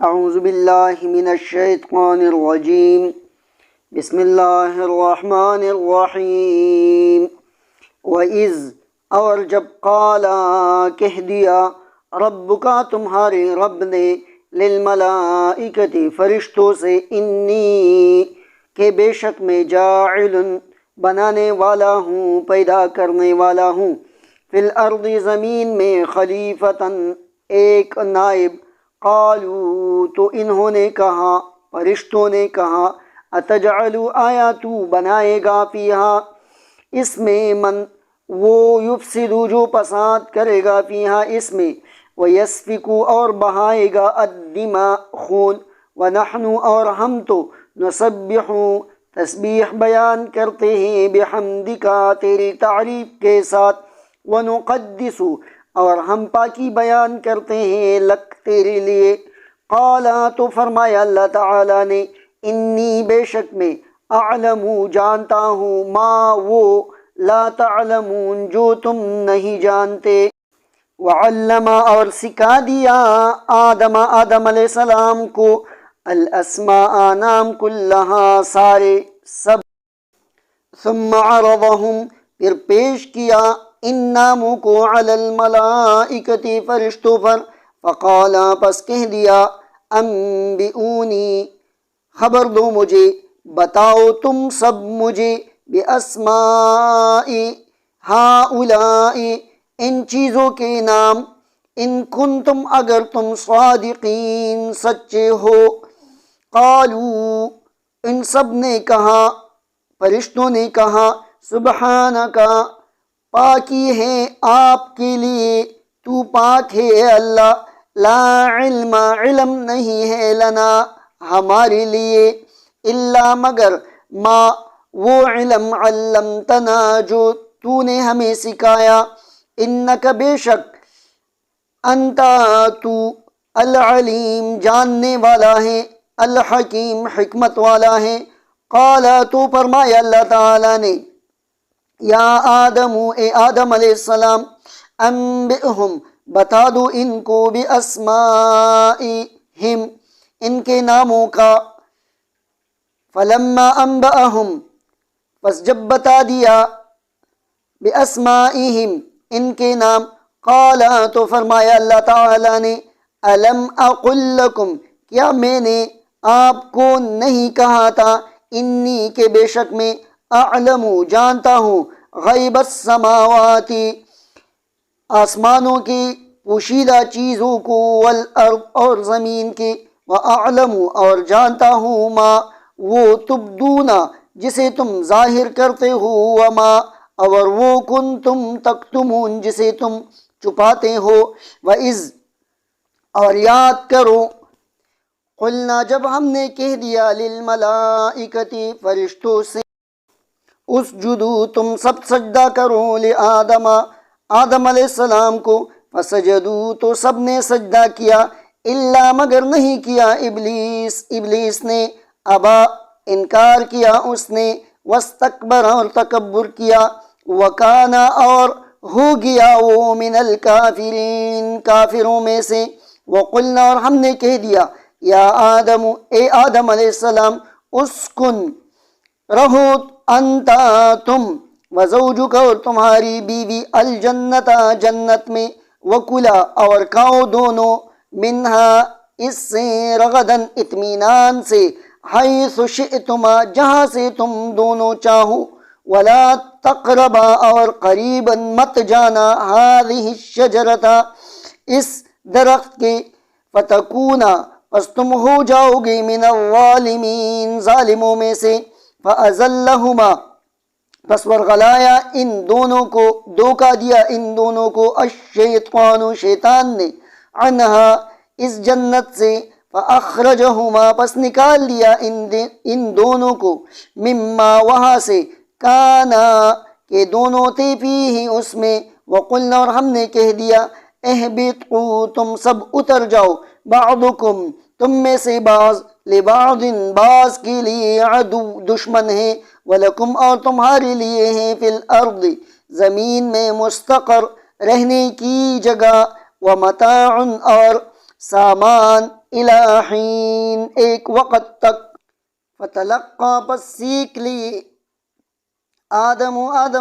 اعوذ باللہ من الشیطان الرجیم بسم اللہ الرحمن الرحیم وَإِذْ اور جب قالا کہہ دیا ربکا تمہارے رب نے للملائکۃ فرشتوں سے انی کہ بے شک میں جاعل بنانے والا ہوں پیدا کرنے والا ہوں فی الارض زمین میں خلیفتاً ایک نائب قالوا تو انہوں نے کہا فرشتوں نے کہا اتجعل آیا تو بنائے گا فیہا اس میں من وہ یفسد جو فساد کرے گا فیہا اس میں ویسفک اور بہائے گا الدماء خون ونحن اور ہم تو نسبح تسبیح بیان کرتے ہیں بحمدکا تیری تعریف کے ساتھ ونقدس اور ہم پاکی بیان کرتے ہیں لک تیرے لیے قالا تو فرمایا اللہ تعالیٰ نے انی بے شک میں اعلم جانتا ہوں ما وہ لا تعلمون جو تم نہیں جانتے وعلم اور سکھا دیا آدم علیہ السلام کو الاسماء نام کلہا سارے سب ثم عرضهم پھر پیش کیا ان ناموں کو علی الملائکۃ فرشتوں پر فقالا پس کہہ دیا انبئونی خبر دو مجھے بتاؤ تم سب مجھے باسماء ہؤلاء ان چیزوں کے نام ان کنتم اگر تم صادقین سچے ہو قالوا ان سب نے کہا فرشتوں نے کہا سبحانکا پاکی ہے آپ کے لیے تو پاک ہے اے اللہ لا علم علم نہیں ہے لنا ہمارے لیے الا مگر ما وہ علم علمتنا جو تو نے ہمیں سکھایا انک بے شک انتا تو العلیم جاننے والا ہے الحکیم حکمت والا ہے قالا تو فرمایا اللہ تعالیٰ نے یا آدم اے آدم علیہ السلام انبئہم بتا دو ان کو باسمائہم ان کے ناموں کا فلما انبأہم پس جب بتا دیا باسمائہم ان کے نام قالا تو فرمایا اللہ تعالی نے الم اقل لکم کیا میں نے آپ کو نہیں کہا تھا انی کہ بے شک میں اعلم جانتا ہوں غیب السماوات آسمانوں کی پوشیدہ چیزوں کو والارض اور زمین کے واعلم اور جانتا ہوں ما وہ تبدون جسے تم ظاہر کرتے ہو وما اور وہ کنتم تکتمون جسے تم چھپاتے ہو وَإِذْ اور یاد کرو قلنا جب ہم نے کہہ دیا للملائکۃ فرشتوں سے اسجدو تم سب سجدہ کرو لآدم آدم علیہ السلام کو فسجدو تو سب نے سجدہ کیا الا مگر نہیں کیا ابلیس نے ابا انکار کیا اس نے واستکبر اور تکبر کیا وکانا اور ہو گیا وہ من الکافرین کافروں میں سے وقلنا اور ہم نے کہہ دیا یا آدم اے آدم علیہ السلام اسکن رہو انتا تم وزوجک اور تمہاری بیوی الجنت جنت میں وکلا اور کھاؤ دونوں منہا اس سے رغدن اطمینان سے حیث شئتما جہاں سے تم دونوں چاہو ولا تقربا اور قریبا مت جانا هذه الشجرۃ اس درخت کے فتکونا پس تم ہو جاؤ گے من الظالمین ظالموں میں سے فازلہما پس ورغلایا ان دونوں کو دھوکہ دیا ان دونوں کو الشیطان شیطان نے عنہا اس جنت سے فاخرجہما پس نکال دیا ان دونوں کو مما وہاں سے کانا کہ دونوں تھے فیہ اس میں وقلنا اور ہم نے کہہ دیا اہبطوا تم سب اتر جاؤ بعضکم تم میں سے بعض لبعض بعض کے لیے عدو دشمن ہے ولکم اور تمہارے لیے ہیں فی الارض زمین میں مستقر رہنے کی جگہ ومتاع اور سامان الی حین، ایک وقت تک۔ فتلقى، پس سیکھ لی آدم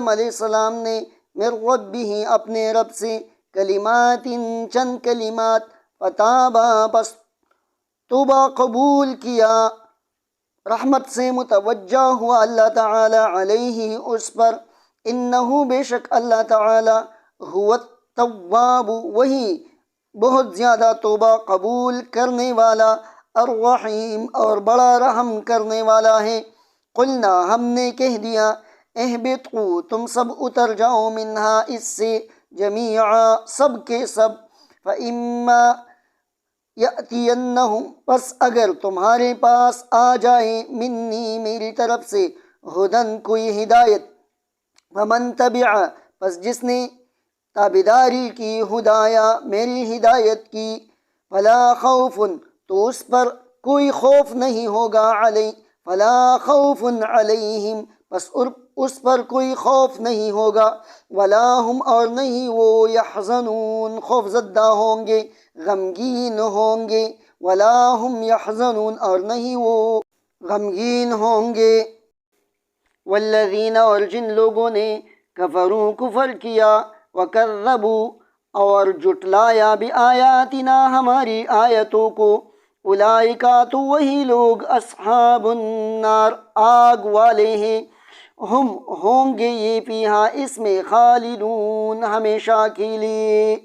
علیہ السلام نے، من ربہ، اپنے رب سے، کلمات، چند کلمات، فتابا، پس توبہ قبول کیا، رحمت سے متوجہ ہوا اللہ تعالی، علیہ، اس پر، انہو، بے شک اللہ تعالی، هو التواب، وہی بہت زیادہ توبہ قبول کرنے والا، الرحیم، اور بڑا رحم کرنے والا ہے۔ قلنا، ہم نے کہہ دیا، اہبطوا، تم سب اتر جاؤ، منہا، اس سے، جمیعا، سب کے سب، فإما یأتینہم، پس اگر تمہارے پاس آ جائے، منی، میری طرف سے، ہدن، کوئی ہدایت، فمن تبع، پس جس نے تابداری کی، ہدایا، میری ہدایت کی، فلا خوف، تو اس پر کوئی خوف نہیں ہوگا، فلا خوف علیہم، پس اس پر کوئی خوف نہیں ہوگا، ولا ہم، اور نہیں وہ، یحزنون، خوف زدہ ہوں گے، غمگین ہوں گے، ولا ہم یحزنون، اور نہیں وہ غمگین ہوں گے۔ والذین، اور جن لوگوں نے، کفروا، کفر کیا، وکذبوا، اور جٹلایا، بآیاتنا، ہماری آیتوں کو، اولئک، تو وہی لوگ، اصحاب النار، آگ والے ہیں، ہم، ہوں گے یہ، فیہا، اس میں، خالدون، ہمیشہ کے لیے۔